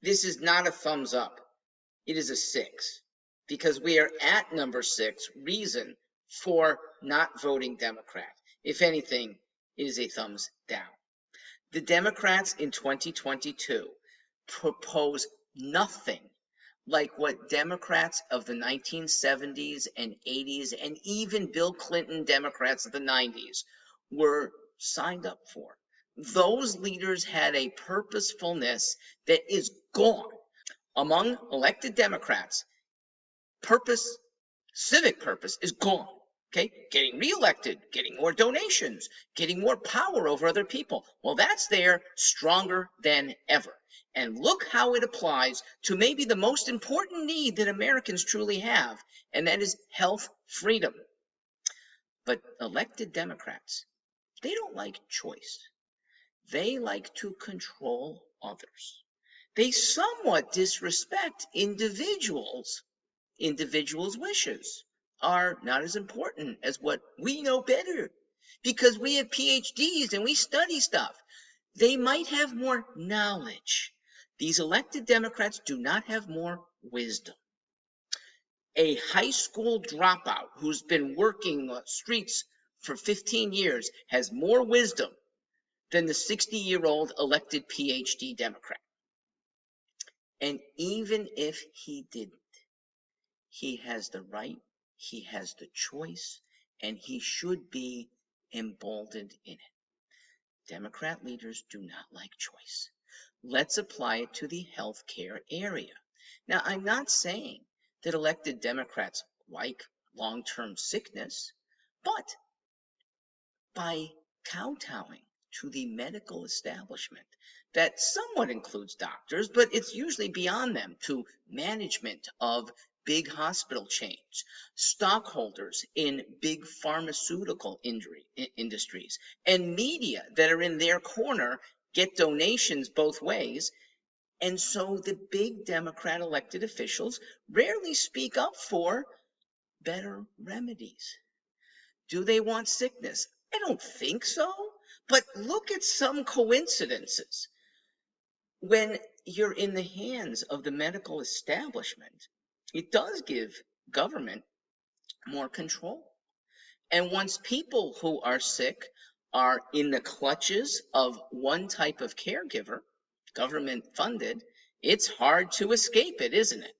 This is not a thumbs up. It is a 6, because we are at number 6 reason for not voting Democrat. If anything, it is a thumbs down. The Democrats in 2022 propose nothing like what Democrats of the 1970s and 80s and even Bill Clinton Democrats of the 90s were signed up for. Those leaders had a purposefulness that is gone. Among elected Democrats, purpose, civic purpose is gone. Okay, getting reelected, getting more donations, getting more power over other people. Well, that's there stronger than ever. And look how it applies to maybe the most important need that Americans truly have, and that is health freedom. But elected Democrats, they don't like choice. They like to control others. They somewhat disrespect individuals. Individuals' wishes are not as important as what we know better, because we have PhDs and we study stuff. They might have more knowledge. These elected Democrats do not have more wisdom. A high school dropout who's been working the streets for 15 years has more wisdom than the 60-year-old elected PhD Democrat. And even if he didn't, he has the right, he has the choice, and he should be emboldened in it. Democrat leaders do not like choice. Let's apply it to the healthcare area. Now, I'm not saying that elected Democrats like long-term sickness, but by kowtowing to the medical establishment that somewhat includes doctors, but it's usually beyond them, to management of big hospital chains, stockholders in big pharmaceutical industries, and media that are in their corner get donations both ways. And so the big Democrat elected officials rarely speak up for better remedies. Do they want sickness? I don't think so. But look at some coincidences. When you're in the hands of the medical establishment, it does give government more control. And once people who are sick are in the clutches of one type of caregiver, government funded, it's hard to escape it, isn't it?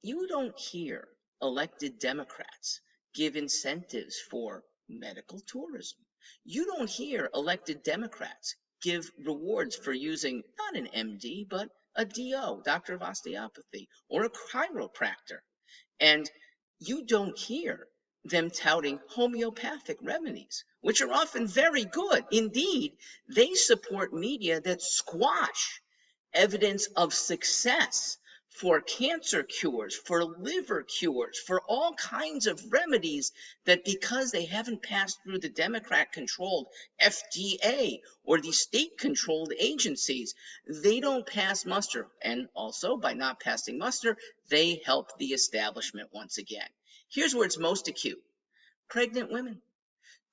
You don't hear elected Democrats give incentives for medical tourism. You don't hear elected Democrats give rewards for using not an MD, but a DO, doctor of osteopathy, or a chiropractor. And you don't hear them touting homeopathic remedies, which are often very good. Indeed, they support media that squash evidence of success for cancer cures, for liver cures, for all kinds of remedies that, because they haven't passed through the Democrat-controlled FDA or the state-controlled agencies, they don't pass muster. And also, by not passing muster, they help the establishment once again. Here's where it's most acute. Pregnant women.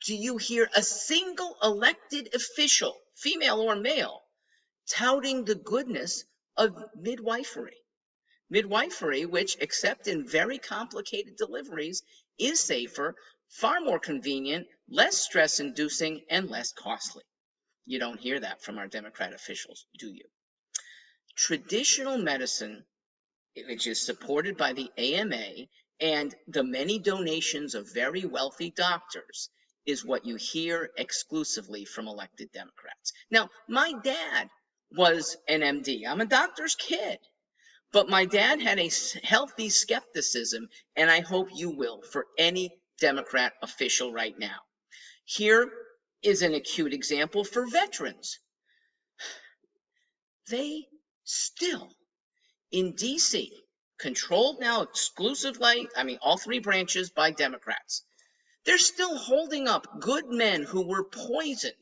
Do you hear a single elected official, female or male, touting the goodness of midwifery? Midwifery, which, except in very complicated deliveries, is safer, far more convenient, less stress-inducing, and less costly. You don't hear that from our Democrat officials, do you? Traditional medicine, which is supported by the AMA and the many donations of very wealthy doctors, is what you hear exclusively from elected Democrats. Now, my dad was an MD. I'm a doctor's kid. But my dad had a healthy skepticism, and I hope you will, for any Democrat official right now. Here is an acute example for veterans. They still, in D.C., controlled now exclusively, all three branches by Democrats, they're still holding up good men who were poisoned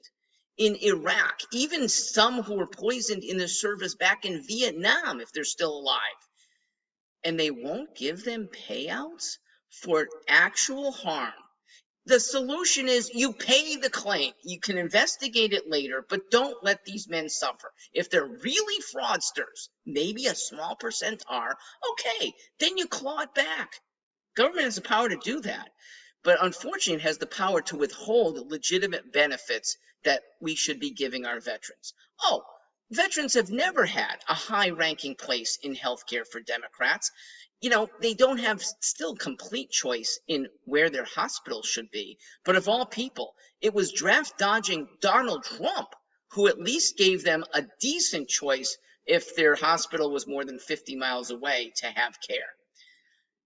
in Iraq, even some who were poisoned in the service back in Vietnam, if they're still alive. And they won't give them payouts for actual harm, The solution is you pay the claim. You can investigate it later, but don't let these men suffer. If they're really fraudsters, maybe a small percent are, okay, then you claw it back. Government has the power to do that, but unfortunately it has the power to withhold legitimate benefits that we should be giving our veterans. Oh, veterans have never had a high-ranking place in healthcare for Democrats. You know, they don't have still complete choice in where their hospitals should be, but of all people, it was draft-dodging Donald Trump who at least gave them a decent choice if their hospital was more than 50 miles away to have care.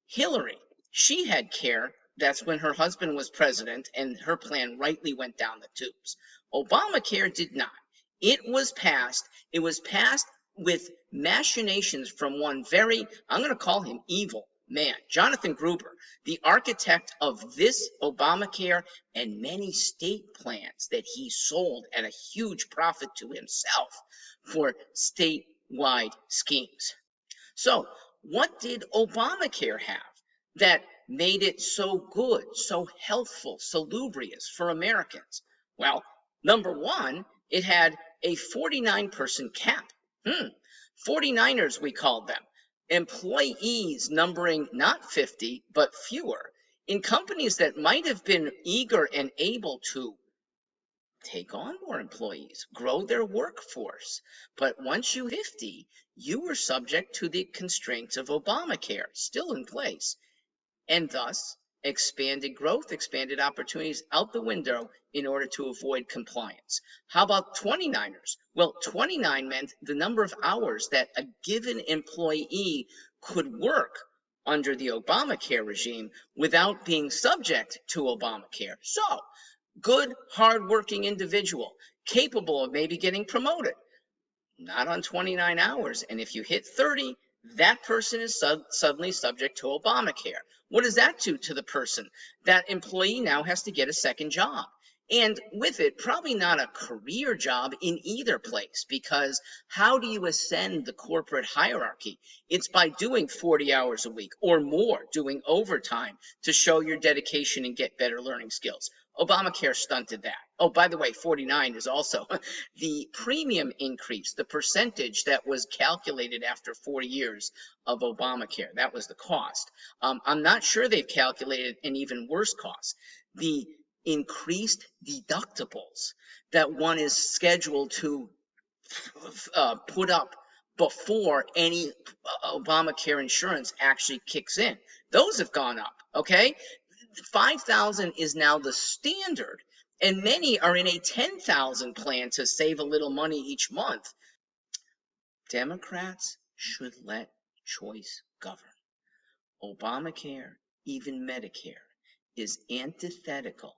Hillary, she had care. That's when her husband was president, and her plan rightly went down the tubes. Obamacare did not. It was passed. It was passed with machinations from one very, I'm going to call him evil man, Jonathan Gruber, the architect of this Obamacare and many state plans that he sold at a huge profit to himself for statewide schemes. So, what did Obamacare have that made it so good, so healthful, salubrious for Americans? Well, number one, it had a 49-person cap. 49ers, we called them. Employees numbering not 50, but fewer, in companies that might have been eager and able to take on more employees, grow their workforce. But once you hit 50, you were subject to the constraints of Obamacare, still in place, and thus expanded growth, expanded opportunities out the window in order to avoid compliance. How about 29ers? Well, 29 meant the number of hours that a given employee could work under the Obamacare regime without being subject to Obamacare. So, good, hardworking individual, capable of maybe getting promoted, not on 29 hours. And if you hit 30, that person is suddenly subject to Obamacare. What does that do to the person? That employee now has to get a second job. And with it, probably not a career job in either place, because how do you ascend the corporate hierarchy? It's by doing 40 hours a week or more, doing overtime to show your dedication and get better learning skills. Obamacare stunted that. Oh, by the way, 49 is also the premium increase, the percentage that was calculated after 40 years of Obamacare. That was the cost. I'm not sure they've calculated an even worse cost. The increased deductibles that one is scheduled to put up before any Obamacare insurance actually kicks in. Those have gone up, okay? 5,000 is now the standard, and many are in a 10,000 plan to save a little money each month. Democrats should let choice govern. Obamacare, even Medicare, is antithetical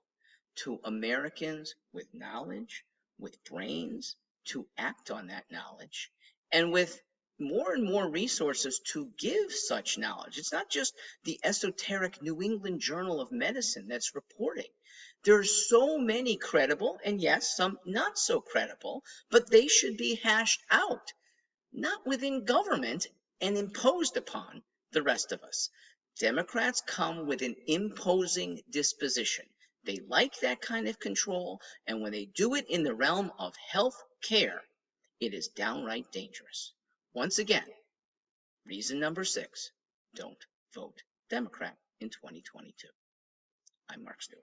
to Americans with knowledge, with brains, to act on that knowledge, and with more and more resources to give such knowledge. It's not just the esoteric New England Journal of Medicine that's reporting. There are so many credible, and yes, some not so credible, but they should be hashed out, not within government and imposed upon the rest of us. Democrats come with an imposing disposition. They like that kind of control, and when they do it in the realm of health care, it is downright dangerous. Once again, reason number 6, don't vote Democrat in 2022. I'm Mark Stewart.